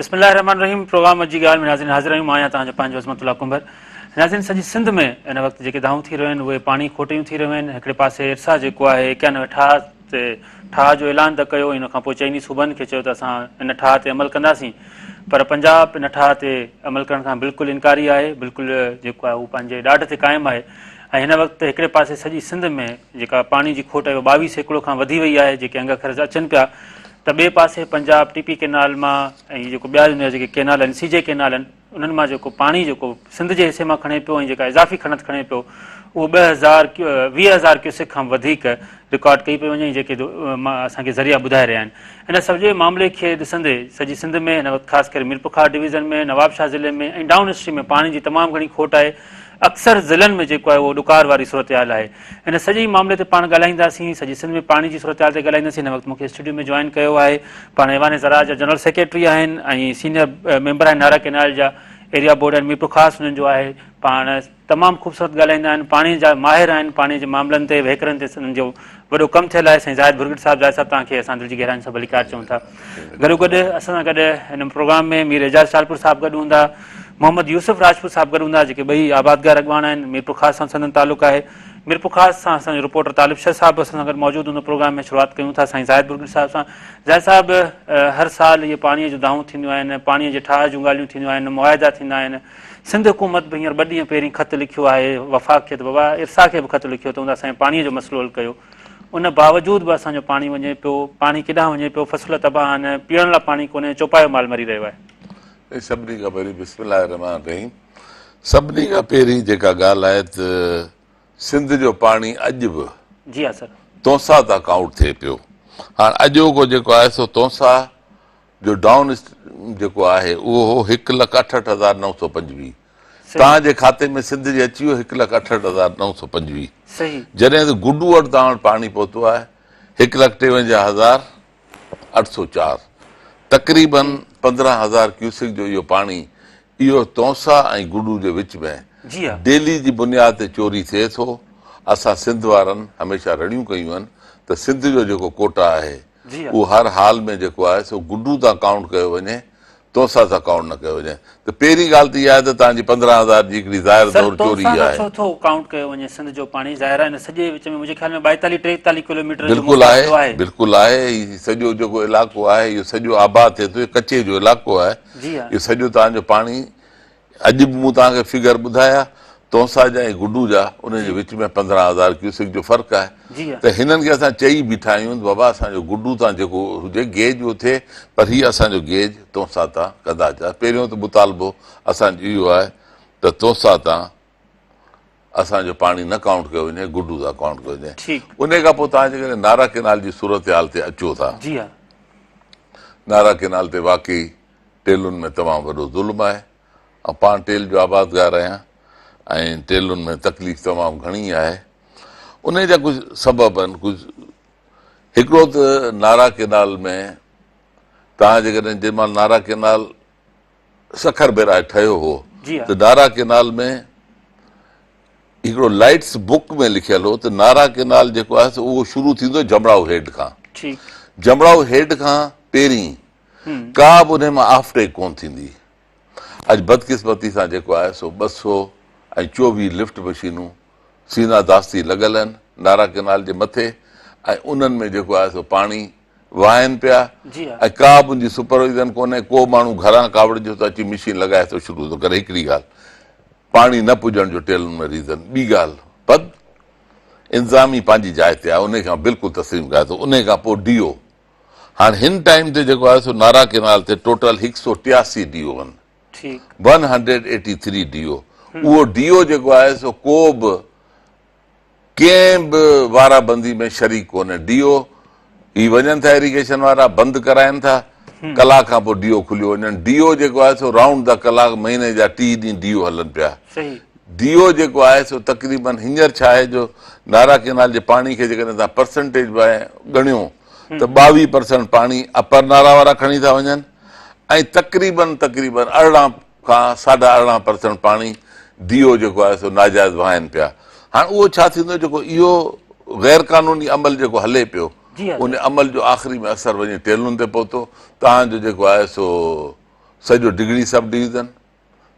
बिस्मिल्लाहिर्रहमानिर्रहीम। प्रोग्राम अॼु जी ॻाल्हि में नाज़रीन हाज़िर आहियूं। मां आहियां तव्हांजो पंहिंजो अज़मतुल्लाह कुंबर। नाज़रीन, सॼी सिंध में हिन वक़्तु जेके दाहूं थी रहियूं आहिनि उहे पाणी खोटियूं थी रहियूं आहिनि। हिकिड़े पासे इरसा जेको आहे 91 ठाह जो ऐलान त कयो, इन खां पोइ चइनी सूबनि खे चयो त असां इन ठाह ते अमल कंदासीं, पर पंजाब इन ठाह ते अमल करण खां बिल्कुलु इनकारी आहे। बिल्कुलु जेको आहे उहो पंहिंजे ॾाढ ते क़ाइमु आहे। ऐं हिन वक़्तु हिकिड़े पासे सॼी सिंध में जेका पाणी जी खोट आहे 22 सैकड़ो खां वधी वई आहे, जेके अंग ख़र्च अचनि पिया। त ॿिए पासे पंजाब टीपी कैनाल मां ऐं जेको ॿिया जेके कैनाल आहिनि, सीजे कैनाल आहिनि, उन्हनि मां जेको पाणी जेको सिंध जे हिसे मां खणे पियो ऐं जेका इज़ाफ़ी खणत खणे पियो, उहो 20,000 क्यूसेक खां वधीक रिकॉर्ड कई पई वञे, जेके असांखे ज़रिया ॿुधाए रहिया आहिनि। इन सॼे मामले खे ॾिसंदे सॼी सिंध में हिन वक़्तु ख़ासि करे मीरपुखा डिवीज़न में, नवाबशाह ज़िले में ऐं डाउन स्ट्रीम में पाणी जी तमामु घणी खोट आहे। अक्सर ज़िलनि में जेको आहे उहो ॾुकार वारी सूरत हाल आहे। इन सॼे मामले ते पाण ॻाल्हाईंदासीं, सॼी सिंध में पाणी जी सूरत हाल ते ॻाल्हाईंदासीं। हिन वक़्तु मूंखे स्टूडियो में जॉइन कयो आहे पाण ऐवान ज़राअत जा जनरल सेक्रेटरी आहिनि ऐं सीनियर मेंबर आहिनि नारा कैनाल जा, एरिया बोर्ड आहिनि मीरपुखास हुननि जो आहे। पाण तमामु ख़ूबसूरत ॻाल्हाईंदा आहिनि, पाणी जा माहिर आहिनि, पाणी जे मामलनि ते वहिकरनि ते हुननि जो वॾो कमु थियल आहे। साईं ज़ाहिद भुरगट साहिबु तव्हांखे असां दिलि जी गहराइनि सां भलीकार चऊं था। गॾो गॾु असां सां गॾु हिन प्रोग्राम में मीर एजाज़ शालपुर साहिबु गॾु हूंदा, मोहम्मद यूसुफ राजपूत साहिबु गॾु हूंदा, जेके ॿई आबादगार अॻवान आहिनि। मीरपुखास सां संदन तालुक़ु आहे। मीरपुखास सां असांजो रिपोर्टर तालिब शाह साहिबु असां सां गॾु मौजूदु हूंदो। प्रोग्राम में शुरूआति कयूं था साईं ज़ाहिद भुरगट साहिब सां। ज़ाहिद साहिबु, हर साल इहे पाणीअ जूं दाहूं थींदियूं आहिनि, पाणीअ जे ठाह जूं ॻाल्हियूं थींदियूं आहिनि, मुआइदा थींदा आहिनि। सिंध हुकूमत बि हींअर 2 ॾींहं पहिरीं ख़त लिखियो आहे वफ़ाक़ खे, त बाबा इरसा खे बि ख़त लिखियो त असांजे पाणीअ जो मसइलो हल कयो। उन बावजूदि बि असांजो पाणी वञे पियो, पाणी केॾांहुं वञे पियो, फ़सुल तबाह आहिनि, पीअण लाइ पाणी कोन्हे, चौपायो माल मरी रहियो आहे। सभिनी खां पहिरीं बिस्मिल्लाहिर्रहमानिर्रहीम। सभिनी खां पहिरीं जेका ॻाल्हि आहे त सिंध जो पाणी अॼु बि जी हा सर तौसा तां काउंट थिए पियो। हाणे अॼोको जेको आहे सो तौसा जो डाउन जेको आहे उहो हो 1,68,925। तव्हांजे खाते में सिंध जे अची वियो 1,68,925। जॾहिं त गुडू वटि तव्हां वटि पाणी पहुतो आहे 1,53,804। तक़रीबन 15,000 क्यूसेक जो इहो पाणी इहो तौसा ऐं गुडू जे विच में डेली जी बुनियाद ते चोरी थिए थो। असां सिंध वारनि हमेशह रड़ियूं कयूं आहिनि त सिंध जो जेको कोटा आहे उहो हर हाल में जेको आहे सो गुडू तां काउंट कयो वञे, तौसा सां काउंट न कयो वञे। त पहिरीं ॻाल्हि त इहा आहे त तव्हांजी 15,000 जी हिकिड़ी ज़ाहिर तौरु चोरी आहे। काउंट कयो वञे सिंध जो पाणी ज़ाहिर आहे सॼे विच में मुंहिंजे ख्याल में 42-43 किलोमीटर बिल्कुलु आहे, बिल्कुलु आहे। सॼो जेको इलाइक़ो आहे इहो सॼो आबाद थिए थो, कचे जो इलाइक़ो आहे। इहो सॼो तव्हांजो पाणी अॼु बि मूं तव्हांखे फिगर ॿुधाया तौसा जा ऐं गुडू जा, उनजे विच में 15,000 क्यूसेक जो फ़र्क़ु आहे। त हिननि खे असां चई बीठा आहियूं बाबा असांजो गुडू तां जेको हुजे गेज उहो थिए, पर हीअ असांजो गेज तौसा तां कंदा छा। पहिरियों त मुतालबो असांजो इहो आहे त तौसा तां असांजो पाणी न काउंट कयो वञे, गुडू तां काउंट कयो वञे। उन खां पोइ तव्हां जेकॾहिं नारा कैनाल जी सूरत हाल ते अचो था, नारा कैनाल ते वाकई टेलुनि में तमामु वॾो ज़ुल्म आहे। ऐं पाण टेल जो आबादगार आहियां ऐं टेलुनि में तकलीफ़ तमामु घणी आहे। उन जा कुझु सबब आहिनि। हिकिड़ो त नारा कैनाल में तव्हां जेकॾहिं जेमहिल नारा कैनाल सखर बेराए ठहियो हो त नारा कैनाल में हिकिड़ो लाइट्स बुक में लिखियलु हो त नारा कैनाल जेको आहे उहो शुरू थींदो जमड़ाऊ हेड खां। जमड़ाऊ हेड खां पहिरीं का बि उन मां ऑफटेक कोन थींदी। अॼु बदकिस्मती सां जेको आहे सो 224 लिफ्ट मशीनूं सीना दास्ती लॻल आहिनि नारा कैनाल जे मथे ऐं उन्हनि में जेको आहे सो पाणी वाहनि पिया ऐं का बि उनजी सुपरविज़न कोन्हे। को माण्हू घरां कावड़ जो त अची मशीन लॻाए थो शुरू थो करे। हिकिड़ी ॻाल्हि पाणी न पुॼण जो टेलुनि में रीज़न। ॿी ॻाल्हि बद इंतिज़ामी पंहिंजी जाइ ते आहे, उन खां बिल्कुलु तस्लीम कयां थो। उन खां पोइ डीओ, हाणे हिन टाइम ते जेको आहे सो नारा कैनाल ते टोटल 183 डीओ आहिनि, 183 डीओ। उहो डीओ जेको आहे सो को बि कंहिं बि वाराबंदी में शरीक कोन्हे। डीओ ही वञनि था इरिगेशन वारा बंदि कराइनि था, कलाक खां पोइ डीओ खुलियो वञनि। डीओ जेको आहे सो राउंड द कलाक महीने जा 30 ॾींहं डीओ हलनि पिया। डीओ जेको आहे सो तक़रीबन हींअर छा आहे जो नारा कैनाल जे पाणी खे जेकॾहिं तव्हां परसेंटेज ॻणियो त 22% पाणी अपर नारा वारा खणी था वञनि ऐं तक़रीबन 18 खां 18.5% पाणी डीओ जेको आहे सो नाजाइज़ वहाइनि पिया। हाणे उहो छा थींदो जेको इहो गैर कानूनी अमल जेको हले पियो, उन अमल जो आख़िरी में असरु वञी टेलुनि ते पहुतो। तव्हांजो जेको आहे सो सॼो डिगड़ी सब डिवीज़न,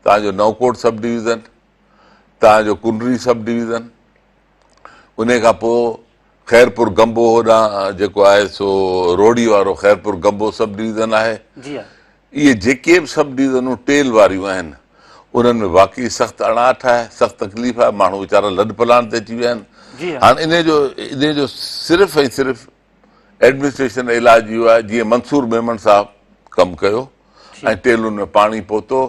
तव्हांजो नवकोट सब डिवीज़न, तव्हांजो कुंडरी सब डिवीज़न, उन खां पोइ ख़ैरपुर गंबो होॾां जेको आहे सो रोड़ी वारो ख़ैरपुर गंबो सब डिवीज़न आहे। इहे जेके बि सब डिवीज़नूं टेल वारियूं आहिनि उन्हनि में वाक़ई सख़्तु अणाहठ आहे, सख़्तु तकलीफ़ आहे, माण्हू वीचारा लॾ पलाण ते अची विया आहिनि। हाणे इन जो सिर्फ़ु ऐं सिर्फ़ु एडमिनिस्ट्रेशन इलाजु इहो आहे, जीअं मंसूर मेमन साहिबु कमु कयो ऐं टेलुनि में पाणी पहुतो,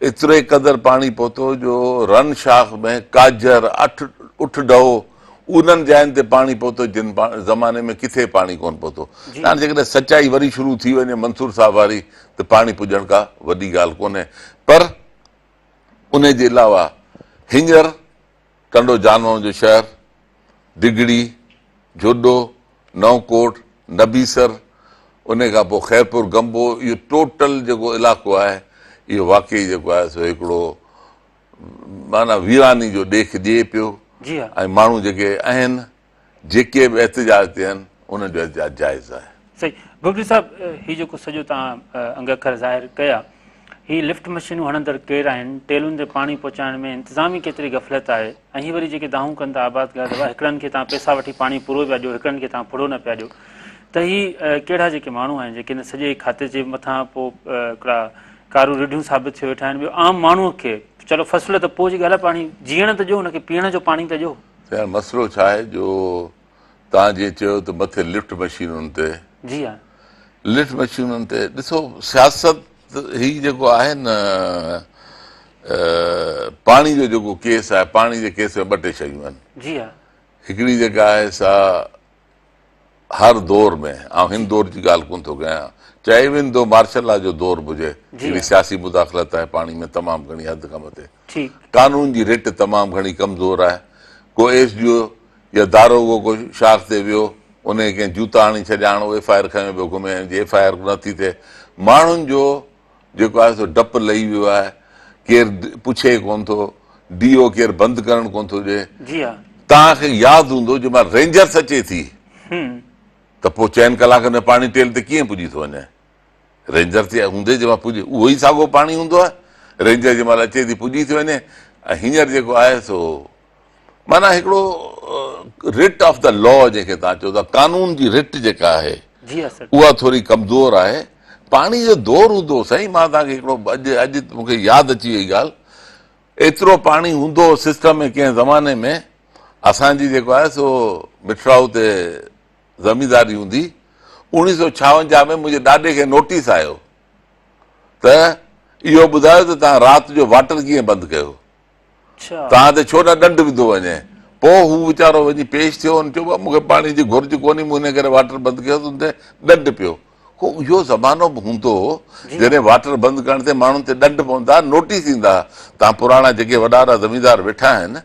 एतिरे क़दुरु पाणी पहुतो जो रन शाख में काजर उठ डहो उन्हनि जायुनि ते पाणी पहुतो जिन ज़माने में किथे पाणी कोन पहुतो। हाणे जेकॾहिं सचाई वरी शुरू थी वञे मंसूर साहिब वारी त पाणी पुॼण का वॾी ॻाल्हि कोन्हे। पर उन जे अलावा हींअर टंडो जानवरनि जो शहर, डिगड़ी, जोडो, नवकोट, नबीसर, उन खां पोइ ख़ैरपुर गंबो, इहो टोटल जेको इलाइक़ो आहे इहो वाक़ई जेको आहे सो हिकिड़ो माना वीरानी जो ॾेख ॾिए पियो। ऐं माण्हू जेके आहिनि, जेके बि एहतिजाज ते आहिनि, उन्हनि जो एहतिजाज जाइज़ आहे। सही। गोगरी साहिबु, हीउ जेको सॼो तव्हां अंग अखर ज़ाहिर कया, ही लिफ्ट मशीनूं हणंदड़ केरु आहिनि, टेलुनि ते पाणी पहुचाइण में इंतिज़ामी केतिरी गफ़लत आहे, ऐं हीअ वरी जेके दाहूं कनि था आबादगाह दवा, हिकिड़नि खे तव्हां पैसा वठी पाणी पूरो पिया ॾियो, हिकिड़नि खे तव्हां फुड़ो न पिया ॾियो, त हीअ कहिड़ा जेके माण्हू आहिनि जेके हिन सॼे खाते जे मथां पोइ हिकिड़ा कारू रिढियूं साबित थी वेठा आहिनि। ॿियो आम माण्हूअ खे चलो फसल त पोइ जी ॻाल्हि आहे, पाणी जीअण त ॾियो, हुनखे पीअण जो पाणी त ॾियो। मसइलो छा आहे जो तव्हां जीअं चयो त मथे लिफ्ट मशीनुनि ते, जी हा, लिफ्ट मशीनुनि ते ॾिसो, सियासत ही जेको आहे न, पाणी जो जेको केस आहे, पाणी जे केस में ॿ टे शयूं आहिनि। जी हा, हिकिड़ी जेका आहे सा हर दौर में, ऐं हिन दौर जी ॻाल्हि कोन थो कयां, चाहे इवन दो मार्शल लॉ जो दौर बि हुजे, हिकिड़ी सियासी मुदाख़लत आहे पाणी में तमामु घणी हद खां मथे, कानून जी रिट तमामु घणी कमज़ोर आहे। को एसडीओ या दारोगो को शाख ते वियो, उन कंहिं जूता हणी छॾिया, हाणे उहो एफआईआर खयो पियो घुमे, जे एफआईआर नथी थिए, माण्हुनि जो जेको आहे सो डपु लही वियो आहे, केरु पुछे कोन थो, डीओ केरु बंदि करणु कोन थो ॾिए। तव्हांखे यादि हूंदो जो मां रेंजर्स अचे थी त पोइ 4 कलाकनि में पाणी टेल ते कीअं पुॼी थो वञे? रेंजर ते हूंदे जंहिं महिल पुॼे उहो ई साॻियो पाणी हूंदो आहे, रेंजर जंहिं महिल अचे थी पुॼी थी वञे। ऐं हींअर जेको आहे सो माना हिकिड़ो रिट ऑफ द लॉ जंहिंखे तव्हां चओ था, कानून जी रिट जेका आहे उहा थोरी कमज़ोर आहे। पाणी जो दौर हूंदो साईं, मां तव्हांखे हिकिड़ो अॼु मूंखे यादि अची वई ॻाल्हि, एतिरो पाणी हूंदो सिस्टम में कंहिं ज़माने में, असांजी जेको आहे सो मिठराऊ ते ज़मीदारी हूंदी, 1956 में मुंहिंजे ॾाॾे खे नोटिस आयो त इहो ॿुधायो त तव्हां राति जो वाटर कीअं बंदि कयो, तव्हां ते छो न ॾंड विधो वञे। पोइ हू वीचारो वञी पेश थियो, चयो मूंखे पाणी जी घुर्ज कोन्हे, मूं हिन करे वाटर बंदि कयो, ॾंड पियो। को इहो ज़मानो बि हूंदो जॾहिं वाटर बंदि करण ते माण्हुनि ते ॾंड पवंदा, नोटिस ईंदा। तव्हां पुराणा जेके वॾा वॾा ज़मीनदार वेठा आहिनि,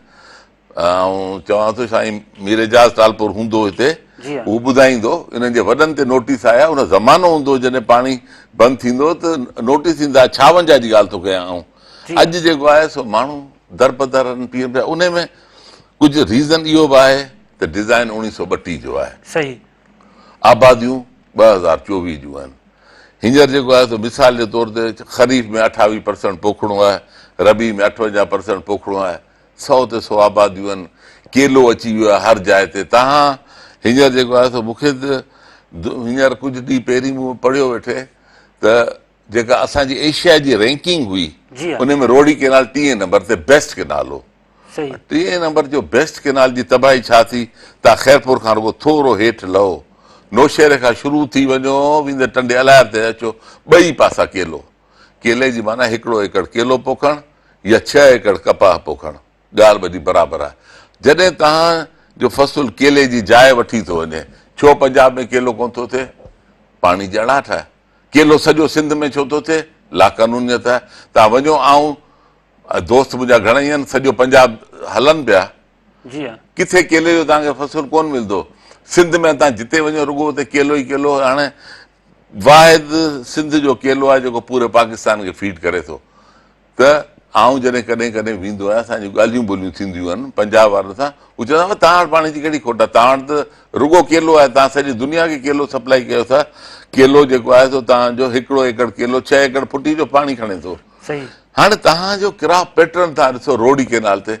ऐं चवां थो साईं मीर एजाज़ तालपुर हूंदो हिते, उहो ॿुधाईंदो, इन्हनि जे वॾनि ते नोटिस आया। उन ज़मानो हूंदो जॾहिं पाणी बंदि थींदो त नोटिस ईंदा। 56 जी ॻाल्हि थो कयां। ऐं अॼु जेको आहे सो माण्हू दर बदर पीअनि पिया। उन में कुझु रीज़न इहो बि आहे त डिज़ाइन 1932 जो आहे, सही, आबादियूं 2024 जूं आहिनि। हींअर जेको आहे सो मिसाल जे तौर ते ख़रीफ़ में 28% पोखिणो आहे, रबी में 58% पोखिणो आहे, 100 ते 100 आबादियूं आहिनि। केलो अची वियो आहे हर जाइ ते। तव्हां हींअर जेको आहे सो मूंखे त हींअर कुझु ॾींहं पहिरीं मूं पढ़ियो वेठे त जेका असांजी एशिया जी रैंकिंग हुई, उन में रोड़ी केनाल 3 नंबर ते बेस्ट केनाल हो। 3 नंबर जो बेस्ट केनाल जी तबाही छा थी? तव्हां ख़ैरपुर खां रुगो थोरो हेठि लहो, नौशहरे खां शुरू थी वञो, वेंदे टंडे अलायर ते अचो, ॿई पासा केलो। केले जी माना 1 एकड़ केलो पोखणु या 6 एकड़ कपाह पोखणु, ॻाल्हि ॿधी बराबरि आहे। जॾहिं तव्हांजो फ़सुलु केले जी जाइ वठी थो वञे, छो पंजाब में केलो कोन थो थिए? पाणी जी अणाहठ आहे। केलो सॼो सिंध में छो थो थिए? लाक़ानूनियत आहे। तव्हां वञो, ऐं दोस्त मुंहिंजा घणेई आहिनि, सॼो पंजाब हलनि पिया, किथे केले जो तव्हांखे फ़सुलु कोन मिलंदो। सिंध में तव्हां जिते वञो रुगो उते केलो ई केलो। हाणे वाहिद सिंध जो केलो आहे जेको पूरे पाकिस्तान खे फीड करे थो। त आउं जॾहिं कॾहिं कॾहिं वेंदो आहियां, असांजियूं ॻाल्हियूं ॿोलियूं थींदियूं आहिनि पंजाब वारनि सां, उहे चवंदा आहिनि तव्हां वटि पाणी जी कहिड़ी खोट आहे, तव्हां वटि त रुगो केलो आहे, तव्हां सॼी दुनिया खे केलो सप्लाई कयो था। केलो जेको आहे सो तव्हांजो 1 एकड़ केलो 6 एकड़ फुटी जो पाणी खणे थो। सही। हाणे तव्हांजो क्रॉप पैटर्न तव्हां ॾिसो रोडी केनाल ते।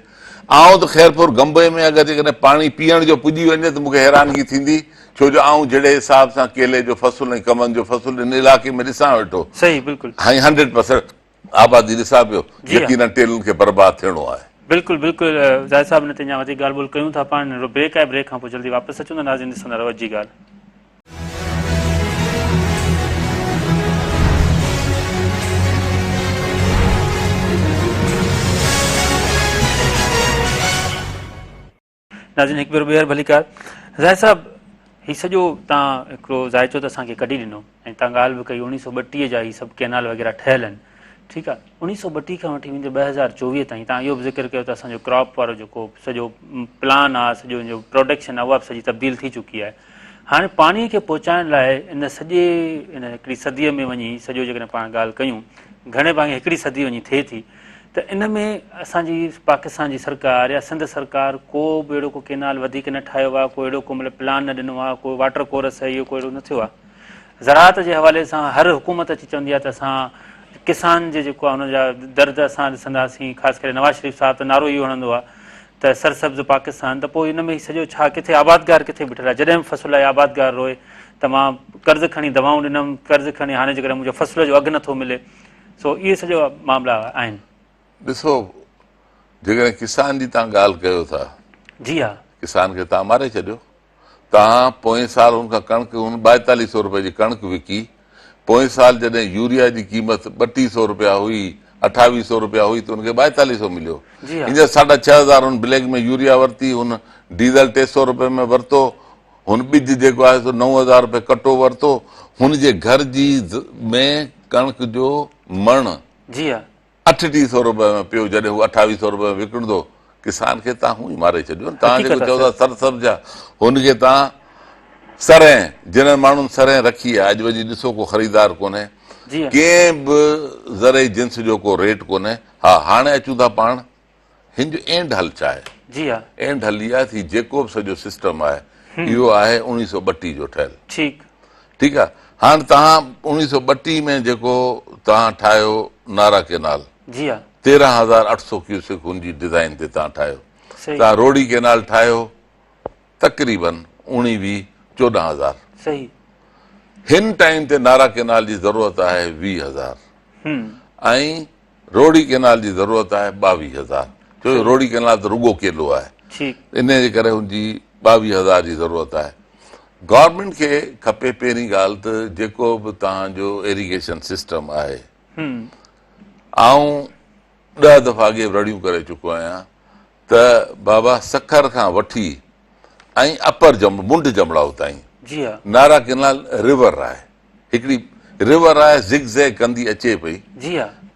आउं त ख़ैरपुर गंबे में अगरि जेकॾहिं पाणी पीअण जो पुॼी वञे त मूंखे हैरानगी थींदी, छो जो आउं जहिड़े हिसाब सां केले जो फसुल ऐं कमनि जो फसुल इन इलाइक़े में ॾिसां वेठो, सही, बिल्कुलु। हाणे 100% आबादी ॾिसां पियो, यकीनन टेलुनि खे बर्बाद थियणो आहे। बिल्कुलु बिल्कुलु ज़ाहिद साहिब, न त अञा वधीक ॻाल्हि ॿोल कयूं था, पाण ब्रेक आहे, ब्रेक खां पोइ जल्दी वापसि अचूं था, नाज़रीन ॾिसंदा रहो जी ॻाल्हि। नाज़रीन हिकु भेरो ॿीहर भली कार। ज़ाहिद साहिब, हीउ सॼो तव्हां हिकिड़ो ज़ाइचो त असांखे कढी ॾिनो ऐं तव्हां ॻाल्हि बि कई 1932 जा ही सभु कैनाल वग़ैरह ठहियल आहिनि, ठीकु आहे। 1932 खां वठी वेंदे 2024 ताईं तव्हां इहो बि ज़िक्र कयो त असांजो क्रॉप वारो जेको सॼो प्लान आहे, सॼो जो प्रोडक्शन आहे, उहा बि सॼी तब्दील थी चुकी आहे। हाणे पाणीअ खे पहुचाइण लाइ इन सॼे इन हिकिड़ी सदीअ में वञी सॼो जेकॾहिं पाण ॻाल्हि कयूं, घणे भाङे हिकिड़ी सदी वञी थिए थी, त इन में असांजी पाकिस्तान जी सरकार या सिंध सरकार को बि अहिड़ो को केनाल वधीक न ठाहियो आहे, को अहिड़ो को मतिलबु प्लान न ॾिनो आहे, को वाटर कोरस आहे, इहो को अहिड़ो न थियो आहे। ज़राअत जे हवाले सां हर हुकूमत अची चवंदी आहे त असां किसान जे जेको आहे हुनजा दर्द असां ॾिसंदासीं, ख़ासि करे नवाज़ शरीफ़ साहिब त नारो इहो हणंदो आहे त सरसब्ज़ पाकिस्तान, त पोइ इन में सॼो छा किथे आबादगार किथे बीठल आहे, जॾहिं बि फ़सुलु आहे आबादगार रोए त मां कर्ज़ु खणी दवाऊं ॾिनमि, कर्ज़ु खणी हाणे जेकॾहिं मुंहिंजो फ़सुल जो अघु नथो मिले, सो इहे सॼो मामला आहिनि। ॾिसो, जेकॾहिं किसान जी तव्हां ॻाल्हि कयो था, जी हा, किसान खे तव्हां मारे छॾियो। तव्हां पोएं साल हुन खां कणिक, हुन 4200 रुपए जी कणिक विकी, पोएं साल जॾहिं यूरिया जी क़ीमत 3200 रुपया हुई, 2800 रुपया हुई, त हुनखे 4200 मिलियो। हींअर 6500 हुन ब्लैक में यूरिया वरिती, हुन डीज़ल 300 रुपए में वरितो, हुन ॿिज जेको आहे सो 9000 रुपए कटो वरितो, हुनजे घर जी में कणिक जो मण जी हा, 3800 रुपए में पियो, जॾहिं हू 2800 रुपए में विकिणंदो। किसान खे तव्हां हूं ई मारे छॾियो। तव्हां जेको चओ था सरसब्ज़ आहे, हुनखे तव्हां सरें, जिन्हनि माण्हुनि सरें रखी आहे, अॼु वञी ॾिसो को ख़रीदार कोन्हे, कंहिं बि ज़रे जिन्स जो को रेट कोन्हे। हा, हाणे अचूं था पाण, हिन जो एंड हल छा आहे? जी हा, एंड हल इहा थी, जेको बि सॼो सिस्टम आहे इहो आहे 1932 जो ठहियलु, ठीकु आहे। हाणे तव्हां 1932 में जेको तव्हां ठाहियो नारा केनाल, जी हा, 13,800 क्यूसेक हुनजी डिज़ाइन ते तव्हां ठाहियो। तव्हां रोडी केनाल ठाहियो तक़रीबन 14,000। सही। हिन टाइम ते नारा केनाल जी ज़रूरत आहे 20,000 ऐं रोडी केनाल जी ज़रूरत आहे 22,000, छो जो रोडी केनाल त रुगो केलो आहे, इन जे करे हुनजी 22,000 जी ज़रूरत आहे। गवर्नमेंट खे खपे पहिरीं ॻाल्हि त जेको बि तव्हांजो इरिगेशन सिस्टम आहे, आऊं 10 दफ़ा अॻे रड़ियूं करे चुको आहियां त बाबा सखर खां वठी ऐं अपर मुंड जमड़ाऊ ताईं नारा केनाल रिवर आहे, हिकिड़ी रिवर आहे, ज़िगज़ैग कंदी अचे पई।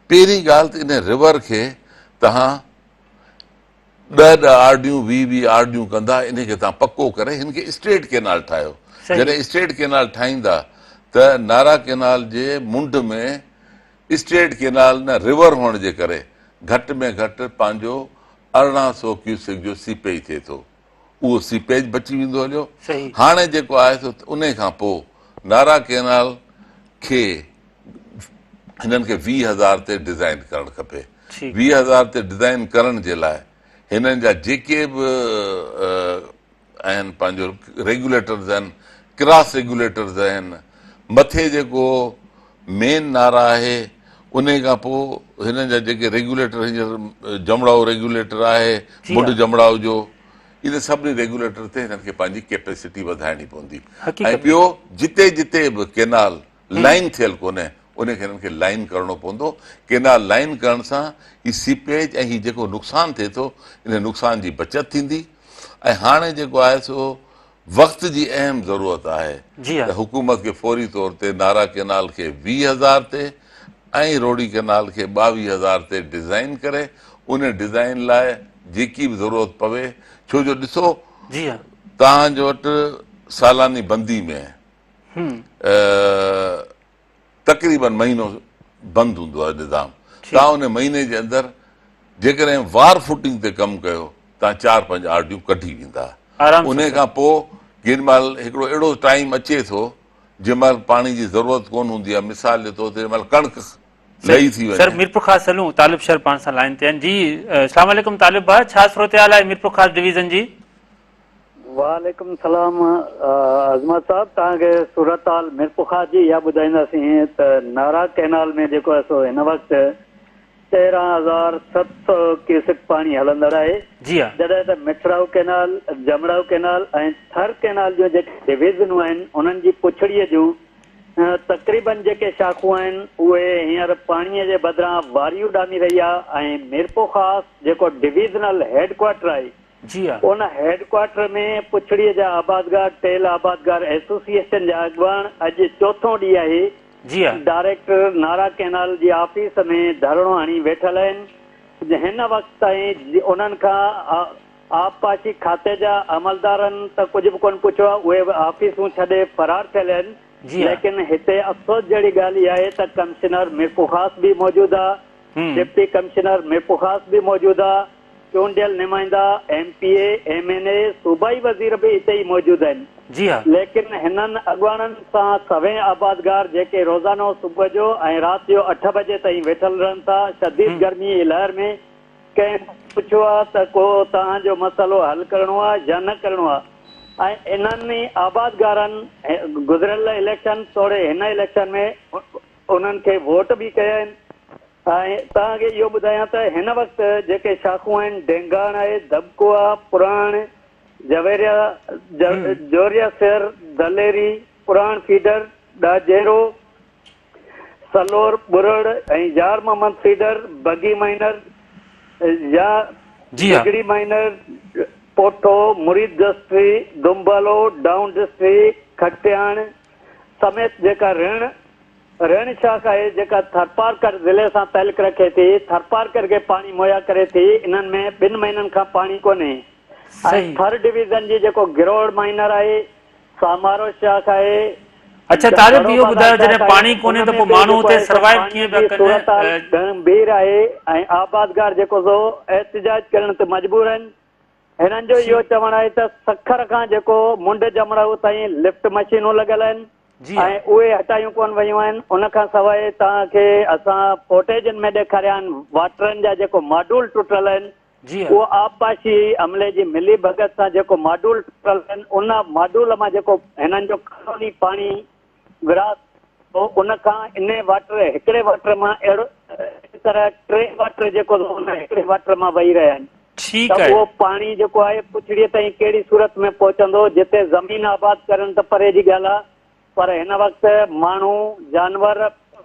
पहिरीं ॻाल्हि त इन रिवर खे तव्हां 10 आरडियूं 20 आरडियूं कंदा, इन खे तव्हां पको करे हिन खे स्ट्रेट केनाल ठाहियो। जॾहिं स्ट्रेट केनाल ठाहींदा त नारा केनाल जे मुंड में स्ट्रेट केनाल न रिवर हुअण जे करे घटि में घटि पंहिंजो 1800 क्यूसेक जो सीपेज थिए थो, उहो सीपेज बची वेंदो हलियो। हाणे जेको आहे सो उन खां पोइ नारा केनाल खे हिननि खे 20,000 ते डिज़ाइन करणु खपे। 20,000 ते डिज़ाइन करण जे लाइ हिननि जा जेके बि आहिनि पंहिंजो रेगुलेटर्स आहिनि, क्रॉस रेगुलेटर्स आहिनि, मथे जेको मेन नारा आहे उन खां पोइ हिननि जा जेके रेगुलेटर, हींअर जमड़ाऊ रेगुलेटर आहे मुंड जमड़ाऊ जो, इन सभिनी रेगुलेटर ते हिननि खे पंहिंजी कैपेसिटी वधाइणी पवंदी। ऐं ॿियो, जिते जिते बि केनाल लाइन थियल कोन्हे उन खे हिननि खे लाइन करणो पवंदो। केनाल लाइन करण सां ही सीपेज ऐं हीउ जेको नुक़सानु थिए थो, इन नुक़सान जी बचति थींदी। ऐं हाणे जेको आहे सो वक़्त जी अहम ज़रूरत आहे त हुकूमत खे फौरी तौर ते नारा केनाल खे 20,000 ते ऐं रोडी केनाल खे 22,000 ते डिज़ाइन करे, उन डिज़ाइन लाइ जेकी बि ज़रूरत पवे, छो जो ॾिसो तव्हांजो वटि सालानी बंदी में तक़रीबन महीनो बंदि हूंदो आहे निज़ाम, तव्हां उन महीने जे अंदरि जेकॾहिं वार फुटिंग ते कमु कयो तव्हां 4-5 आरडियूं कढी वेंदा। आराम उन सां खां पोइ केॾीमहिल हिकिड़ो अहिड़ो टाइम अचे थो जंहिंमहिल पाणी जी ज़रूरत कोन हूंदी आहे। मिसाल जे तौर ते जंहिंमहिल कणिक लही थी सर वञे। मीरपुर ख़ास हलूं, तालिब शहर पाण सां लाइन ते आहिनि जी। अस्सलाम वालेकुम तालिब भाउ, छा सूरत हाल आहे मीरपुर ख़ास डिवीज़न जी? वालेकुम सलाम अज़मत साहब, तव्हांखे सूरत हाल मीरपुर ख़ास जी इहा ॿुधाईंदासीं त नारा कैनाल में जेको आहे सो हिन वक़्तु 13,700 क्यूसेक पाणी हलंदड़ आहे। जी हा, जॾहिं त मिठड़ाऊ कैनाल, जमड़ाऊ कैनाल ऐं थर कैनाल जूं जेके डिवीज़नूं आहिनि उन्हनि जी पुछड़ीअ जूं तक़रीबन जेके शाखूं आहिनि उहे हींअर पाणीअ जे बदिरां वारियूं ॾामी रही आहे। ऐं मीरपुर ख़ास जेको डिवीज़नल हेडक्वार्टर आहे जी हा, उन हेडक्वार्टर में पुछड़ीअ जा आबादगार टेल आबादगार एसोसिएशन जा अॻुवान अॼु चोथों ॾींहुं आहे। जी हा, डायरेक्टर नारा कैनाल जी ऑफिस में धरणो हणी वेठल आहिनि। हिन वक़्त ताईं उन्हनि खां आबपाशी खाते जा अमलदारनि त कुझु बि कोन पुछियो आहे, उहे ऑफिसूं छॾे फरार थियल आहिनि। जी हा, लेकिन हिते अफ़सोस जहिड़ी ॻाल्हि इहा आहे त कमिश्नर मीरपुर ख़ास बि मौजूदु आहे, डिप्टी कमिश्नर मीरपुर ख़ास बि मौजूदु आहे, चूंडियल नुमाइंदा MPA MNA सूबाई वज़ीर बि हिते ई मौजूदु आहिनि। जी हा, लेकिन हिननि अॻुवाननि सां सवें आबादगार जेके रोज़ानो सुबुह जो ऐं राति जो 8 बजे ताईं वेठल रहनि था शदीद गर्मी जी लहर में, कंहिं पुछियो आहे त को तव्हांजो मसइलो हल करिणो आहे या न करिणो आहे। ऐं इन्हनि आबादगारनि गुज़िरियल इलेक्शन तोड़े हिन इलेक्शन में उन्हनि खे वोट बि कया आहिनि। ऐं तव्हांखे इहो ॿुधायां त हिन वक़्तु जेके शाखूं आहिनि डेंगाण आहे, दबको आहे, पुराण, जवेरिया, जोरिया शहर, दलेरी, पुराण फीडर, ॾाजेरो, सलोर, बुरड़ ऐं यार मोहम्मद फीडर, बगी माइनर या जी हा, बिगड़ी माइनर, पोठो, मुरीद दस्ती, दुम्बालो, डाउन दस्ती, खटियाण समेत जेका ऋण शाख आहे जेका थरपारकर ज़िले सां तालुक रखे थी, थरपारकर खे पाणी मुहैया करे थी, इन्हनि में 2 महीननि खां पाणी कोन्हे। ऐं थर डिवीज़न जी जेको गिरोड़ माइनर आहे, सामारो शाख आहे। अच्छा तालिब इहो ॿुधायो जॾहिं पाणी कोन्हे त पोइ माण्हू हुते सर्वाइव कीअं पिया कनि? गंभीर आहे ऐं आबादगार जेको सो एहतिजाज करण ते मजबूर आहिनि। हिननि जो इहो चवणु आहे त सखर खां जेको मुंड जमड़ाऊ ताईं लिफ्ट मशीनूं लॻल आहिनि ऐं उहे हटायूं कोन वयूं आहिनि। उन खां सवाइ तव्हांखे असां फोटेजनि में ॾेखारिया आहिनि वाटरनि जा जेको मॉड्यूल टुटल आहिनि, उहो आबपाशी अमले जी मिली भगत सां जेको मॉड्यूल टुटल आहिनि उन मॉड्यूल मां जेको हिननि जो कॉलोनी पाणी विरास उन खां इन वाटर हिकिड़े वाटर मां अहिड़ो तरह 3 वाटर जेको उन हिकिड़े वाटर मां वही रहिया आहिनि। ठीकु आहे, उहो पाणी जेको आहे पुछड़ीअ ताईं कहिड़ी सूरत में पहुचंदो? जिते ज़मीन आबाद करण त परे जी ॻाल्हि आहे, पर हिन वक़्तु माण्हू जानवर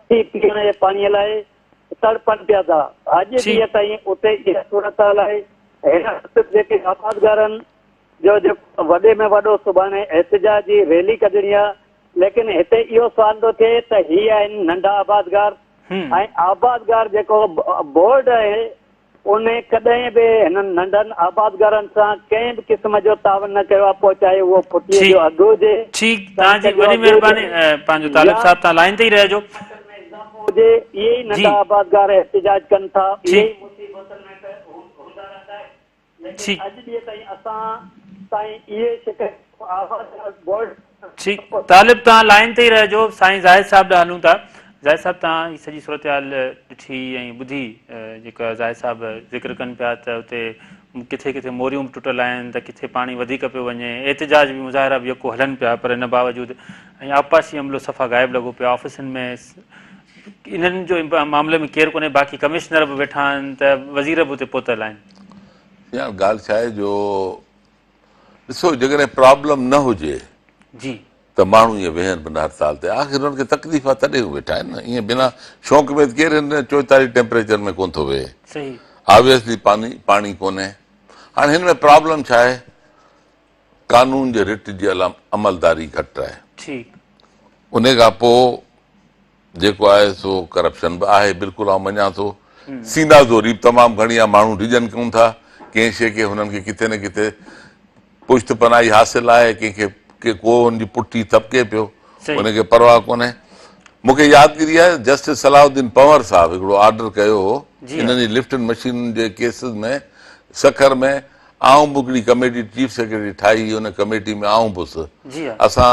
पीअण जे पाणीअ लाइ तड़पनि पिया था। अॼु ॾींहं ताईं उते इहा सूरत हाल आहे। हिन वक़्तु जेके आबादगारनि जो जेको वॾे में वॾो सुभाणे एहतिजाज जी रैली कढणी आहे, लेकिन हिते इहो सवाल थो थिए त हीअ आहिनि नंढा आबादगार ऐं आबादगार जेको बोर्ड आहे उन कॾहिं बि हिननि नंढनि आबादगारनि सां कंहिं बि क़िस्म जो तावन न कयो आहे, पोइ चाहे उहो फुटीअ जो अघु हुजे। ठीकु, तव्हांजी वॾी महिरबानी। पंहिंजो तालिब साहब तव्हां लाइन ते ई रहिजो। हुजे इहे ई नंढा आबादगार एहतिजाज कनि था, इहे ई मुसीबतनि में हूंदा रहंदा आहिनि। लेकिन अॼु ॾींहं ताईं असां ताईं इहे शिकायत आबादगार बोर्ड। ठीकु, तालिब तव्हां लाइन ते ई रहिजो। साईं ज़ाहिद साहब ॾांहुं हलूं था। ज़ाहिद साहब तव्हां ही सॼी सूरत हाल ॾिठी ऐं ॿुधी जेका ज़ाहिद साहब ज़िक्र कनि पिया त उते किथे किथे मोरियूं बि टुटल आहिनि, त किथे पाणी वधीक पियो वञे, एहतिजाज बि मुज़ाहिरा बि यको हलनि पिया, पर हिन बावजूदि ऐं आबपाशी अमलो सफ़ा गाइब लॻो पियो आहे। ऑफिसनि में इन्हनि जो मामले में केरु कोन्हे, बाक़ी कमिश्नर बि वेठा आहिनि त वज़ीर बि उते पहुतल आहिनि। ॻाल्हि छा आहे जो ॾिसो जेकॾहिं प्रॉब्लम न हुजे जी त माण्हू ईअं वेहनि बिना हड़ताल ते। आख़िर हुननि खे तकलीफ़ आहे तॾहिं हू वेठा आहिनि न। ईअं बिना शौक़ में केरु हिन 44 टेम्परेचर में कोन थो वेहे। सही, ऑब्वियसली पाणी कोन्हे। हाणे हिन में प्रॉब्लम छा आहे? कानून जे रिट जी अमलदारी घटि आहे। ठीकु, उन खां पोइ जेको आहे सो करप्शन बि आहे, बिल्कुलु आउं मञा थो। सीनाज़ोरी बि तमामु घणी आहे, माण्हू डिजन कोन था कंहिं शइ खे। हुननि खे किथे न किथे पुश्त पनाही हासिल आहे, कंहिंखे को हुनजी पुठी थपके पियो, उनखे परवाह कोन्हे। मूंखे यादगिरी आहे जस्टिस सलाउद्दीन पंवर साहब हिकिड़ो ऑर्डर कयो हो इन्हनि जी लिफ्ट मशीन जे केसिस में सखर में आऊं बि हिकिड़ी कमेटी चीफ सेक्रेटरी ठाही हुन कमेटी में आऊं बि असां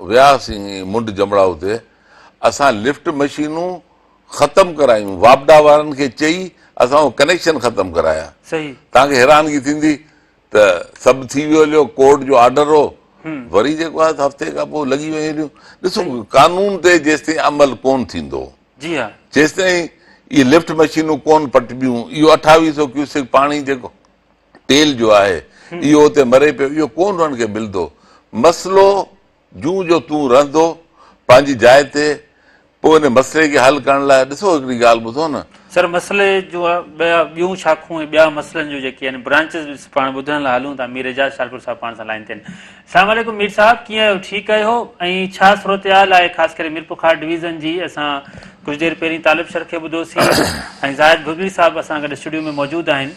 वियासीं मुंड जमड़ाऊ ते असां लिफ्ट मशीनूं ख़तम करायूं वापडा वारनि खे चई असां उहो कनेक्शन ख़तम कराया तव्हांखे हैरानगी थींदी त सभु थी वियो हलियो कोर्ट जो ऑर्डर हो वरी जेको आहे हफ़्ते खां पोइ लॻी वयूं हलियूं ॾिसो कानून ते जेसिताईं अमल कोन थींदो जेसिताईं इहे लिफ्ट मशीनूं कोन पटबियूं इहो 2800 क्यूसेक पाणी जेको तेल जो आहे इहो हुते मरे पियो इहो कोन हुननि खे मिलंदो मसइलो जूं जो तूं रहंदो पंहिंजी जाइ ते पोइ हिन मसइले खे हल करण लाइ ॾिसो हिकिड़ी ॻाल्हि ॿुधो न सर मसइले जो ॿियूं शाखूं ऐं ॿिया मसइलनि जो जेके आहिनि ब्रांचिस पाण ॿुधण लाइ हलूं था मीर एजाज़ शालपुर साहिब पाण सां लाइन ते आहिनि अस्सलाम वालेकुम मीर साहिब कीअं आहियो ठीकु आहियो ऐं छा सूरतहाल आहे ख़ासि करे मीर पुखार डिवीज़न जी असां कुझु देरि पहिरीं तालिब शर खे ॿुधोसीं ऐं ज़ाहिद भुगड़ी साहिब असां गॾु स्टूडियो में मौजूदु आहिनि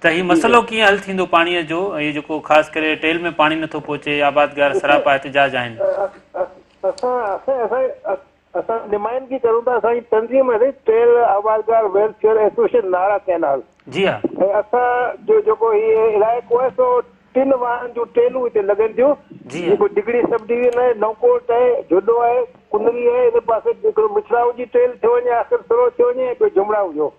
त हीउ मसइलो कीअं हल थींदो पाणीअ जो ऐं जेको ख़ासि करे टेल में पाणी नथो पहुचे आबादगार सरापा एहतिजाज आहिनि असां नुमाइंदगी करूं था असांजी तंज़ीम आहे टेल आबादगार वेलफेयर एसोसिएशन नारा कैनाल जी हा ऐं असांजो जेको हीउ इलाइक़ो आहे सो 3 वाहन जूं टेलूं हिते लॻनि थियूं जेको डिगड़ी सब डिवीजन आहे नौकोट आहे जुडो आहे कुंदरी आहे हिन पासे हिकिड़ो मिठराऊ जी टेल थी वञे आख़िर सरो थी वञे ऐं ॿियो जुमड़ाऊ जो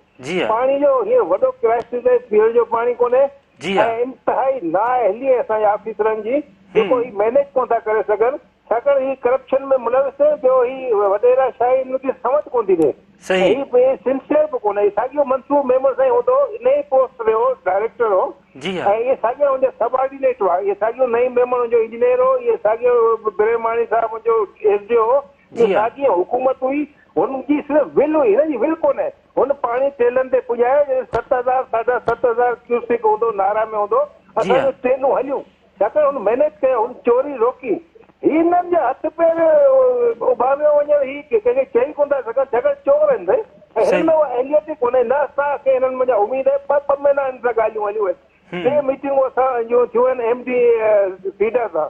पाणी जो हीअं वॾो क्राइसिस आहे पीअण जो पाणी कोन्हे ऐं इंतिहाई नाअहली आहे असांजे ऑफिसरनि जी जेको हीउ मैनेज कोन था करे सघनि छाकाणि ही करप्शन में मुलविस आहे ॿियो ही वॾेरा शाही हिनखे समझ कोन थी थिए ही सिंसियर बि कोन्हे साॻियो मनसूब मेमो साईं हूंदो इन ई पोस्ट ते हो डायरेक्टर हो ऐं इहे साॻियो मुंहिंजो सबऑर्डिनेट हुआ इहे साॻियो नई मेमो मुंहिंजो इंजीनियर हो इहे साॻियो बिरेमाणी साहिबु मुंहिंजो एसडीओ हो इहे साॻी हुकूमत हुई हुनजी सिर्फ़ु विल हुई हिनजी विल कोन्हे हुन पाणी टेलनि ते पुॼायो 7,000 साढा 7,000 क्यूसेक हूंदो नारा में हूंदो असांजो ट्रेनूं हलियूं छाकाणि हुन मैनेज कयो हुन चोरी रोकी हिननि जे हथ पेर उभारियो वञे ही कंहिंखे चई कोन था सघनि छाकाणि चोर आहिनि भई हिन एहलियत ई कोन्हे न असांखे हिननि मुंहिंजा उमेद आहे 2 महीना हिन सां ॻाल्हियूं हलियूं आहिनि 2 मीटिंगूं असां जूं थियूं आहिनि एमडी फीडर सां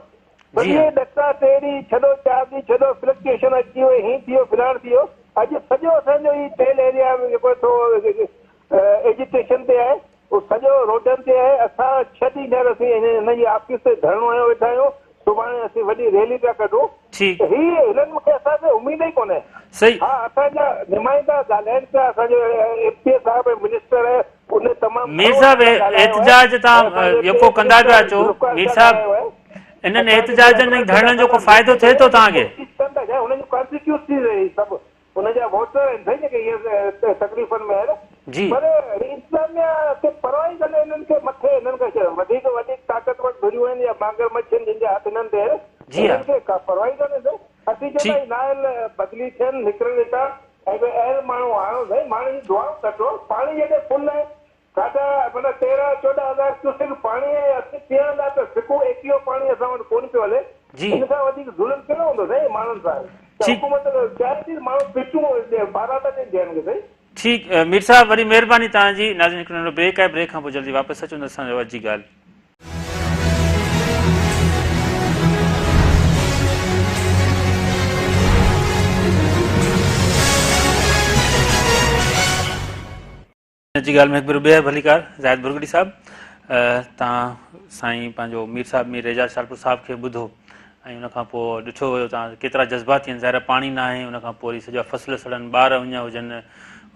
भई इहे ॾका तेरी छॾो 4 ॾींहं छॾो फ्लक्चुएशन अची वियो हीअं थी वियो फिलहाण थी वियो अॼु सॼो असांजो ही टेल एरिया में जेको एजुकेशन ते आहे उहो सॼो रोडनि ते आहे असां 6 ॾींहं हींअर असीं हिन जी ऑफिस ते धरणो आयो वेठा आहियूं सुभाणे असीं वॾी रैली था कढूं हिननि मूंखे असांखे उमेद ई कोन्हे हा असांजा नुमाइंदा ॻाल्हाइनि पिया असांजो एमपीए साहिब मिनिस्टर आहे उन तमामु मीर साहिब एहतिजाज तव्हां जेको कंदा पिया अचो मीर साहिब इन्हनि एहतिजाजनि धरणनि जो को फ़ाइदो थिए थो तव्हांखे हुनजी कॉन्स्टिट्यूंसी रही सभु हुनजा वोटर आहिनि साईं जेके इहे तकलीफ़नि में आहिनि पर इंतिज़ामिया ते परवाही करे हिननि खे मथे हिननि खां वधीक ताक़तवर धुरियूं आहिनि या मांगर मच्छियुनि जिन जा हथ हिननि ते हिननि खे का परवाही कोन्हे असीं चवंदा नायल बदिली थियनि निकिरनि था ऐं भई अहिड़े माण्हू आणो साईं माण्हू जी दुआऊं कटो पाणी जॾहिं फुल आहे साढा माना 13-14,000 क्यूसेक पाणी आहे असीं पीअण लाइ त सिको एकियो पाणी असां वटि कोन पियो हले हिन खां वधीक ज़ुल्म कहिड़ो हूंदो साईं माण्हुनि सां हुकूमत चाहे थी माण्हू पिचूं 12 था ॾियनि खे साईं ठीकु मीर साहिब वरी महिरबानी तव्हांजी नाज़रीन हिकिड़ो नंढो ब्रेक आहे ब्रेक खां पोइ जल्दी वापसि अचो न असांजो अॼु जी ॻाल्हि जी ॻाल्हि में हिकु ॿियो भलीकार ज़ाहिद भुगड़ी साहिबु तव्हां साईं पंहिंजो मीर साहिबु मीर एजाज़ शालपुर साहिब खे ॿुधो ऐं उनखां पोइ ॾिठो वियो तव्हां केतिरा जज़्बाती आहिनि ज़ाहिर पाणी न आहे उनखां पोइ वरी सॼा फसल सड़नि ॿार उञ हुजनि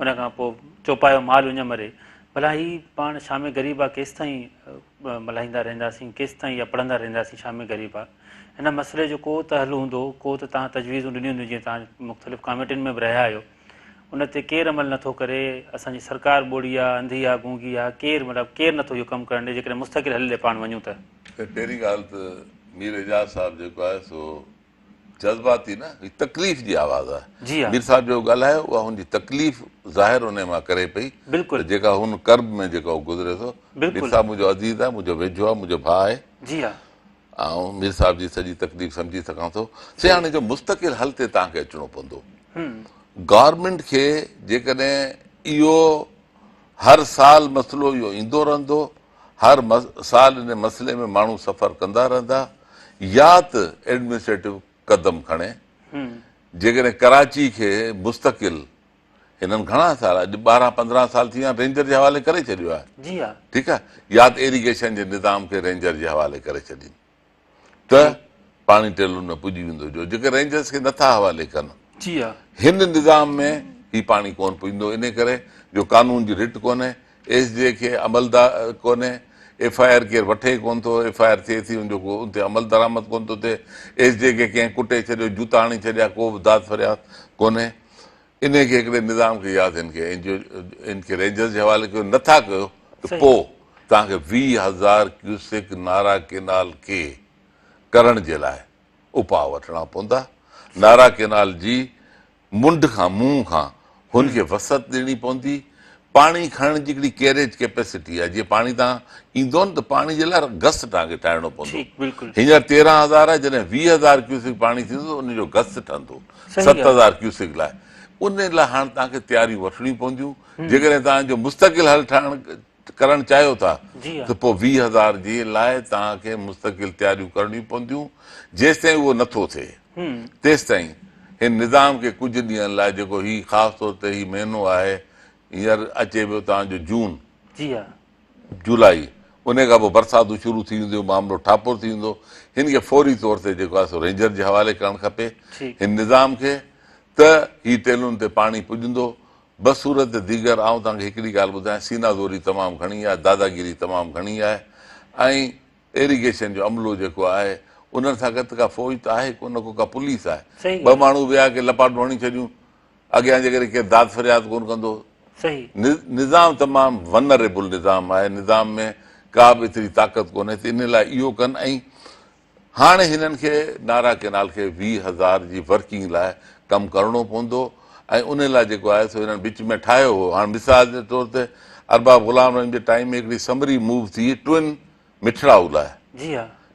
उनखां पोइ चौपायो माल उञ मरे भला ही पाण शाम ग़रीब आहे केसि ताईं मल्हाईंदा रहंदासीं केसि ताईं या पढ़ंदा रहंदासीं शाम ग़रीब आहे हिन मसइले जो को त हल हूंदो को त तव्हां तजवीज़ूं ॾिनियूं हूंदियूं जीअं तव्हां मुख़्तलिफ़ कमेटियुनि में बि रहिया आहियो उन ते केरु अमल नथो करे असांजी सरकार ॿोड़ी आहे अंधी आहे गूंगी आहे केरु मतिलबु केरु नथो इहो कमु करणु ॾे जेकॾहिं मुस्तक़िल हल पाण वञूं त पहिरीं ॻाल्हि त मीर एजाज़ साहिबु जेको आहे सो जज़्बाती न ही तकलीफ़ जी आवाज़ आहे मीर साहिब जो ॻाल्हायो उहा हुनजी तकलीफ़ ज़ाहिर उन मां करे पई बिल्कुलु जेका हुन कर्ब में जेको गुज़रे थो मीर साहिबु मुंहिंजो अज़ीज़ आहे मुंहिंजो वेझो आहे मुंहिंजो भाउ आहे जी हा ऐं मीर साहिब जी सॼी तकलीफ़ सम्झी सघां थो सियाणे जो मुस्तक़िल हल ते तव्हांखे अचिणो पवंदो गवर्नमेंट खे जेकॾहिं इहो हर साल मसइलो इहो ईंदो रहंदो हर साल इन मसइले में माण्हू सफ़र कंदा रहंदा या त एडमिनिस्ट्रेटिव कदम खणे जेकॾहिं कराची खे मुस्तक़िल हिननि घणा साल अॼु 12-15 साल थी विया रेंजर जे हवाले करे छॾियो आहे जी हा ठीकु आहे या त इरिगेशन जे निज़ाम खे रेंजर जे हवाले करे छॾीनि त पाणी टेलुनि में पुॼी वेंदो जो जेके रेंजर्स खे नथा हवाले कनि जी हा हिन निज़ाम में ही पाणी कोन पुॼंदो इन करे जो कानून जी रिट कोन्हे SJ खे अमलदार कोन्हे FIR केरु वठे कोन थो FIR थिए थी उनजो को उते अमल दरामद कोन थो थिए SJ खे कंहिं कुटे छॾियो जूता हणी छॾिया को बि दाद फरियाद कोन्हे इन खे हिकिड़े निज़ाम खे यादि इनखे रेंजर्स जे हवाले कयो नथा कयो त पोइ तव्हांखे 20,000 क्यूसेक नारा केनाल खे करण जे लाइ उपाउ वठणा पवंदा नारा केनाल जी मुंड खां मुंहुं खां हुनखे वसत ॾियणी पवंदी पाणी खणण जी हिकिड़ी कैरेज कैपेसिटी आहे जीअं पाणी तव्हां ईंदो न त पाणी जे लाइ गस तव्हांखे ठाहिणो पवंदो हींअर 13,000 आहे जॾहिं 20,000 क्यूसेक पाणी थींदो उनजो गस ठहंदो 7,000 क्यूसेक लाइ उन लाइ हाणे तव्हांखे तयारियूं वठणियूं पवंदियूं जेकॾहिं तव्हांजो मुस्तक़िल हल करणु चाहियो था त पोइ 20,000 जे लाइ तव्हांखे मुस्तक़िल तयारियूं करणियूं पवंदियूं जेसि ताईं उहो नथो थिए तेसि ताईं हिन निज़ाम खे कुझु ॾींहंनि लाइ जेको ही ख़ासि तौर ते ही महीनो आहे हींअर अचे पियो तव्हांजो जून जुलाई उन खां पोइ बरसातूं शुरू थी वेंदियूं मामिलो ठापुर थी वेंदो हिन खे फौरी तौर ते जेको आहे सो रेंजर जे हवाले करणु खपे हिन निज़ाम खे त ही टेलुनि ते पाणी पुॼंदो बसूरत दीगर आउं तव्हांखे हिकिड़ी ॻाल्हि ॿुधायां सीनाज़ोरी तमामु घणी आहे दादागिरी तमामु घणी आहे ऐं इरिगेशन जो अमलो जेको आहे उन्हनि सां गॾु का फ़ौज त आहे कोन को का पुलिस आहे 2 माण्हू विया की लपाटूं हणी छॾियूं अॻियां जेकॾहिं केरु दाद फरियाद कोन कंदो निज़ाम तमामु वनरेबल निज़ाम आहे निज़ाम में का बि एतिरी ताक़त कोन्हे त इन लाइ इहो कनि ऐं हाणे हिननि खे नारा केनाल खे 20,000 जी वर्किंग लाइ कमु करणो पवंदो ऐं उन लाइ जेको आहे सो हिननि विच में ठाहियो हो हाणे मिसाल जे तौर ते अरबाब गुलाम रहीम जे टाइम में हिकिड़ी समरी मूव थी ट्विन मिठड़ाऊ लाइ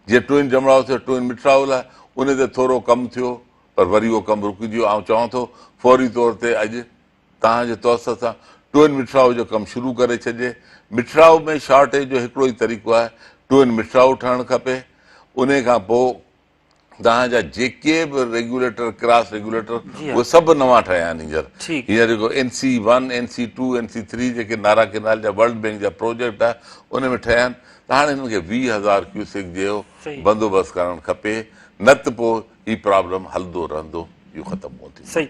जीअं ट्विन जमड़ाओ थियो ट्विन मिठड़ाऊ लाइ उन ते थोरो कमु थियो पर वरी उहो कमु रुकिजी वियो ऐं चवां थो फौरी तौर ते अॼु तव्हांजे तौर सां ट्विन मिठड़ाऊ जो कमु शुरू करे छॾिजे मिठड़ाऊ में शॉर्टेज जो हिकिड़ो ई तरीक़ो आहे ट्विन मिठड़ाऊ ठहणु खपे उन खां पोइ तव्हांजा जेके बि रेगुलेटर क्रॉस रेगुलेटर उहे सभु नवां ठहिया आहिनि हींअर जेको NC1 NC2 NC3 जेके नारा केनाल जा वर्ल्ड बैंक जा प्रोजेक्ट आहे उन में ठहिया आहिनि त हाणे हिननि खे 20,000 क्यूसेक जो बंदोबस्तु करणु खपे न त पोइ ही प्रॉब्लम हलंदो रहंदो इहो ख़तमु कोन थींदो सही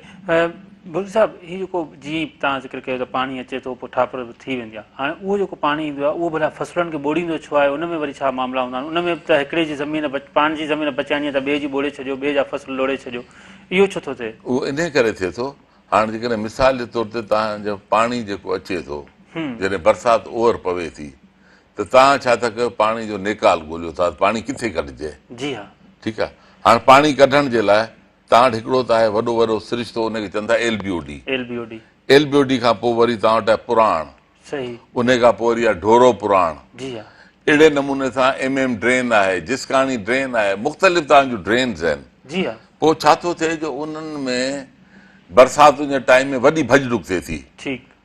बुज़ुर्ग साहिबु हीउ जेको जीअं तव्हां ज़िक्र कयो त पाणी अचे थो पोइ ठापर थी वेंदी आहे हाणे उहो जेको पाणी ईंदो आहे उहो भला फसलुनि खे ॿोड़ींदो छो आहे उन में वरी छा मामला हूंदा आहिनि उन में त हिकिड़े जी ज़मीन पाण जी ज़मीन बचाइणी आहे त ॿिए जी ॿोड़े छॾियो ॿिए जा फसल लोड़े छॾियो इहो छो थो थिए उहो इन करे थिए थो हाणे जेकॾहिं मिसाल जे तौर ते तव्हांजो पाणी जेको अचे थो जॾहिं बरसाति ओवर पवे थी त तव्हां छा था कयो पाणी जो नेकाल ॻोल्हियो था पाणी किथे कढिजे जी हा ठीकु आहे हाणे पाणी कढण जे लाइ तव्हां वटि हिकिड़ो त आहे वॾो सिरिश्तो उनखे चवंदा LBOD खां पोइ वरी तव्हां वटि आहे पुराण उन खां पोइ वरी आहे ढोरो पुराण अहिड़े नमूने सां MM ड्रेन आहे जिसकाणी ड्रेन आहे मुख़्तलिफ़ तव्हांजूं ड्रेन्स आहिनि पोइ छा थो थिए जो उन्हनि में बरसातुनि जे टाइम में वॾी भॼ डुक थिए थी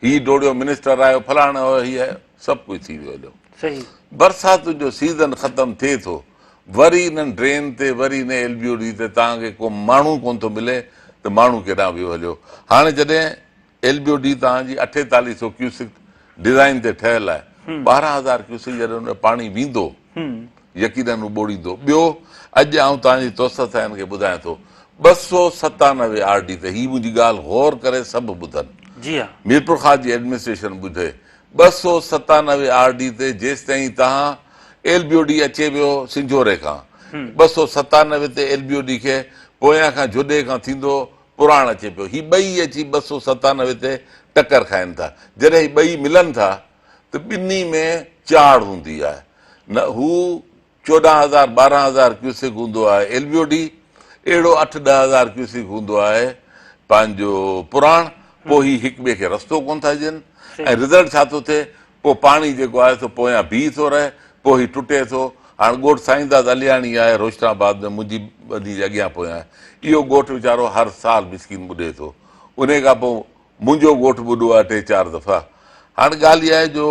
हीउ डोड़ियो मिनिस्टर आयो फलाणो हीअ सभु कुझु थी वियो बरसातुनि जो सीज़न ख़तमु थिए थो वरी इन्हनि ड्रेन ते वरी इन LBOD ते तव्हांखे को माण्हू कोन थो मिले त माण्हू केॾांहुं वियो हलियो हाणे जॾहिं LBOD तव्हांजी 4800 क्यूसेक डिज़ाइन ते ठहियलु आहे 12,000 क्यूसेक जॾहिं हुन पाणी वेंदो यकीनन ॿोड़ींदो ॿियो अॼु आउं तव्हांजी तोसत सां हिन खे ॿुधायां थो 297 RD ते हीअ मुंहिंजी ॻाल्हि गौर करे सभु ॿुधनि मीरपुर ख़ास जी एडमिनिस्ट्रेशन ॿुधे 297 RD ते जेसि ताईं तव्हां LBOD अचे पियो सिंझोरे खां 297 ते LBOD खे पोयां खां जुॾे खां थींदो पुराण अचे पियो ही ॿई अची 297 ते टकर खाइनि था जॾहिं ही ॿई मिलनि था त ॿिन्ही में चाड़ हूंदी आहे न हू 14,000 12,000 क्यूसेक हूंदो आहे LBOD अहिड़ो 8-10,000 क्यूसेक हूंदो आहे पंहिंजो पुराण पोइ ही हिक ॿिए खे रस्तो कोन था ॾियनि ऐं रिज़ल्ट छा थो थिए पोइ पाणी जेको आहे सो पोयां बीह थो रहे पोइ ही टुटे थो हाणे ॻोठु साईंदास अलियाणी आहे रोशनाबाद में मुंहिंजी ॿधी अॻियां पोयां इहो ॻोठु वीचारो हर साल मिसकिन ॿुॾे थो उन खां पोइ मुंहिंजो ॻोठु ॿुॾो आहे 3-4 दफ़ा हाणे ॻाल्हि इहा आहे जो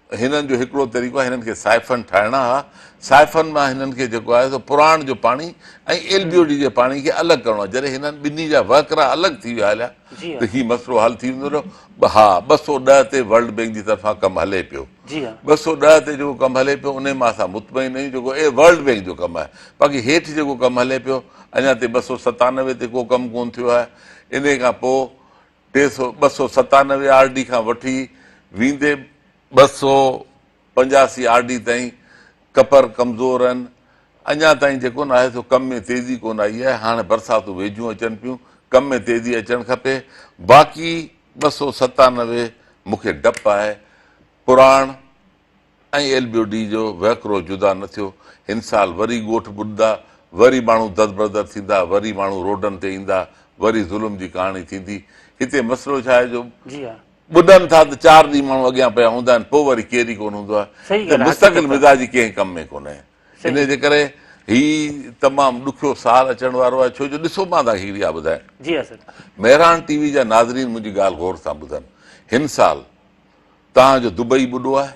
हिननि जो हिकिड़ो तरीक़ो आहे, हिननि खे साइफन ठाहिणा हुआ। साइफन मां हिननि खे जेको आहे पुराण जो पाणी ऐं LBOD जे पाणी खे अलॻि करिणो आहे। जॾहिं हिननि ॿिन्ही जा वहकरा अलॻि थी विया हलिया त हीउ मसइलो हल थी वेंदो रहियो। हा, 210 ते वर्ल्ड बैंक जी तरफ़ां कमु हले पियो। 210 ते जेको कमु हले पियो उन मां असां मुतमइन आहियूं, जेको वर्ल्ड बैंक जो कमु आहे। बाक़ी हेठि जेको कमु हले पियो अञा ते 297 ते को कमु कोन थियो आहे। इन खां पोइ 297 RD खां वठी वेंदे 285 RD ताईं कपर कमज़ोर आहिनि। अञा ताईं जेको न आहे सो कम में तेज़ी कोन आई आहे। हाणे बरसातूं वेझियूं अचनि पियूं, कम में तेज़ी अचणु खपे। बाक़ी 297 मूंखे डपु आहे पुराण ऐं LBOD जो वहकिरो जुदा न थियो। हिन साल वरी ॻोठ ॿुॾंदा, वरी माण्हू ददबदर थींदा, वरी माण्हू रोडनि ते ईंदा, वरी ज़ुल्म जी कहाणी थींदी। हिते मसइलो छा आहे जो ॿुॾनि था त 4 ॾींहं माण्हू अॻियां पिया हूंदा आहिनि, पोइ वरी केर ई कोन हूंदो आहे। मुस्तक़िल मिज़ाजी कंहिं कम में कोन्हे। इन जे करे ही तमामु ॾुखियो साल अचण वारो आहे। छो जो ॾिसो, मां तव्हांखे हिकिड़ी ॻाल्हि ॿुधायां, मेहरान TV जा नाज़रीन मुंहिंजी ॻाल्हि गौर सां ॿुधनि। हिन साल तव्हांजो दुबई ॿुॾो आहे।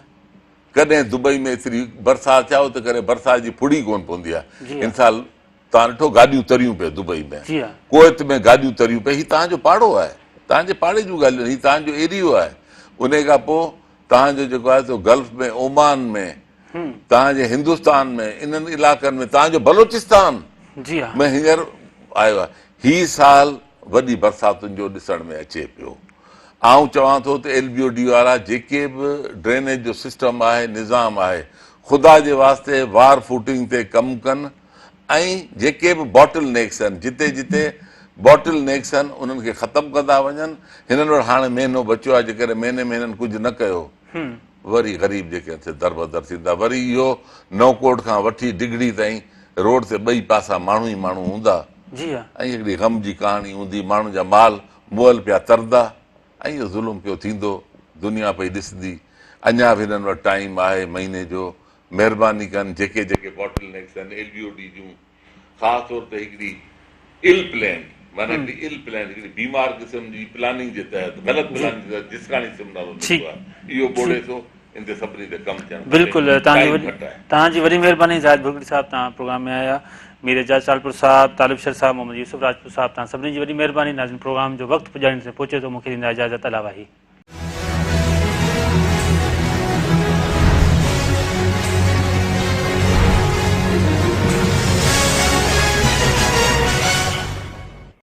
कॾहिं दुबई में एतिरी बरसाति चाहो त करे बरसाति जी फुड़ी कोन पवंदी आहे। हिन साल तव्हां ॾिठो गाॾियूं तरियूं पियो दुबई में, कुवैत में गाॾियूं तरियूं पियूं। हीउ तव्हांजो पाड़ो आहे, तव्हांजे पाड़े जूं ॻाल्हियूं, हीउ तव्हांजो एरियो आहे। उन खां पोइ तव्हांजो जेको आहे सो गल्फ में, ओमान में, तव्हांजे हिंदुस्तान में, इन्हनि इलाइक़नि में, तव्हांजो बलोचिस्तान में हींअर आयो आहे। ही साल वॾी बरसातुनि जो ॾिसण में अचे पियो। आउं चवां थो त LBOD वारा जेके बि ड्रेनेज जो सिस्टम आहे, निज़ाम आहे, ख़ुदा जे वास्ते वार फूटिंग ते कमु कनि। ऐं जेके बि बॉटल नेक्स आहिनि, जिते जिते बॉटल नेक्स आहिनि, उन्हनि खे ख़तमु कंदा वञनि। हिननि वटि हाणे महीनो बचियो आहे, जेकॾहिं महीने में हिननि कुझु न कयो वरी ग़रीब जेके दरबदर थींदा। वरी इहो नौकोट खां वठी डिगड़ी ताईं रोड ते ॿई पासा माण्हू ई माण्हू हूंदा ऐं हिकिड़ी ग़म जी कहाणी हूंदी। माण्हू जा माल मुअल पिया तरंदा ऐं इहो ज़ुल्म पियो थींदो, दुनिया पई ॾिसंदी। अञा बि हिननि वटि टाइम आहे महीने जो। महिरबानी कनि जेके जेके बॉटल नेक्स आहिनि LBOD जूं, ख़ासि तौर ते हिकिड़ी इल प्लान, माना हिकिड़ी इल प्लान, हिकिड़ी बीमार क़िस्म जी प्लानिंग जे तहत, ग़लति प्लानिंग जे तहत जिस्कानी नालो निकितो आहे, इहो बोड़े थो। इन ते सभिनी ते कमु थियणु बिल्कुलु। तव्हांजी वॾी महिरबानी ज़ाहिद भुॻड़ी साहिबु, तव्हां प्रोग्राम में आया। मीर एजाज सालपुर साहिबु, तालिब शर साहिबु, मोहम्मद यूसुफ राजपूत साहिबु, तव्हां सभिनी जी वॾी महिरबानी। नाज़रीन, प्रोग्राम जो वक़्तु पुॼाइण ते पहुचे थो। मूंखे ॾींदा इजाज़त। अला वाही।